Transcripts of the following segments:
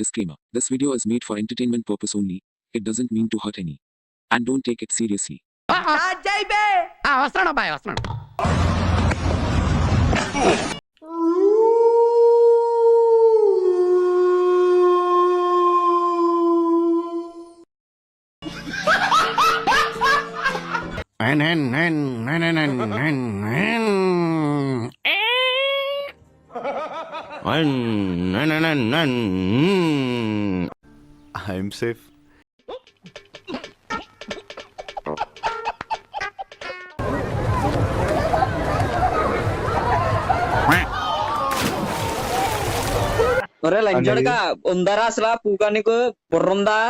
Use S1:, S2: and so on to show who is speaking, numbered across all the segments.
S1: Disclaimer. This video is made for entertainment purpose only. It doesn't mean to hurt any. And don't take it seriously.
S2: వస్తున్నాడు అబ్బాయి వస్తున్నాడు.
S3: I'm safe.
S4: ఒరే లంచోడక ఉందరా అసలు పూగా నీకు బుర్రుందా?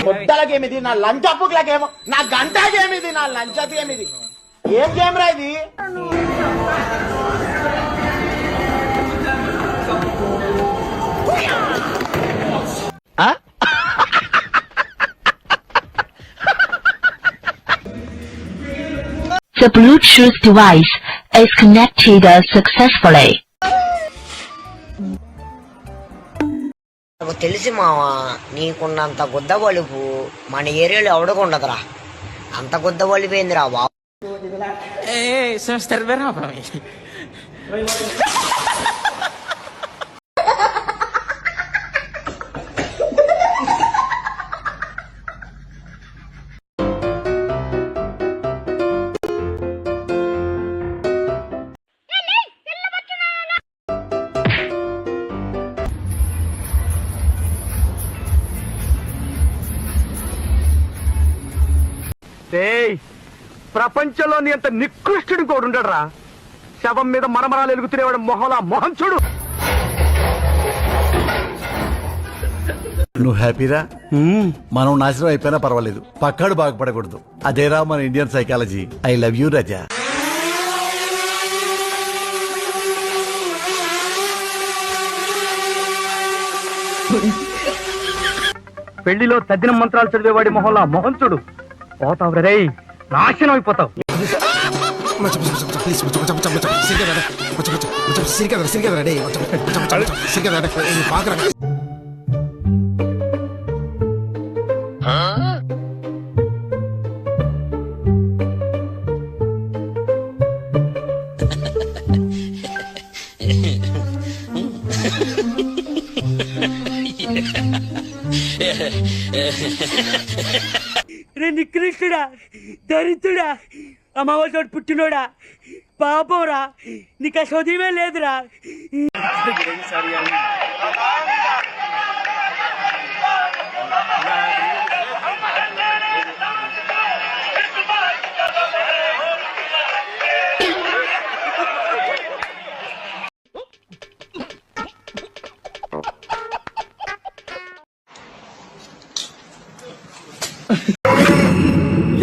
S5: పొద్దలకేమిది నా lunch అప్పులకేమో నా గంటకేమిది నా లంచ్ అప్ ఏమిది ఏం గేమ్ రా ఇది?
S6: The Bluetooth device is connected successfully.
S7: నాకు తెలిసి మావా నీకున్నంత గుద్ద బలుపు మన ఏరియాలో ఎవడకుండదురా. అంత గుద్ద బలిపోయిందిరా బాబు.
S5: ప్రపంచంలోని అంత నికృష్టుడు కూడా ఉండడరా. శవం మీద మరమరాలు ఎలుగుతునేవాడు మొహలా మొహం చూడు.
S3: నువ్వు హ్యాపీరా? మనం నాశనం అయిపోయినా పర్వాలేదు, పక్కాడు బాగుపడకూడదు. అదేరా మన Indian psychology. I love you Raza.
S5: పెళ్లిలో తద్దిన మంత్రాలు చదివేవాడి మొహంలా మొహం చూడు. పోతావు రే, నాశనం అయిపోతావు.
S8: నికృష్టుడా, దరిద్రుడా, అమ్మవారి పుట్టినోడా, పాపంరా, నీకు ఆ చదివే లేదురా.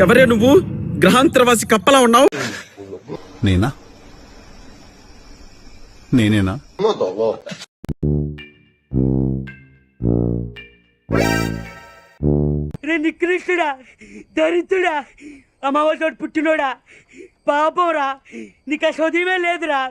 S9: ఎవరే నువ్వు? గ్రహాంతరవాసి కప్పలా ఉన్నావు.
S3: నేనేనా?
S8: నికృష్టుడా, దరిద్రుడా, అమ్మవారి పుట్టినోడా, పాపంరా, నీకు ఆ చదివే లేదురా.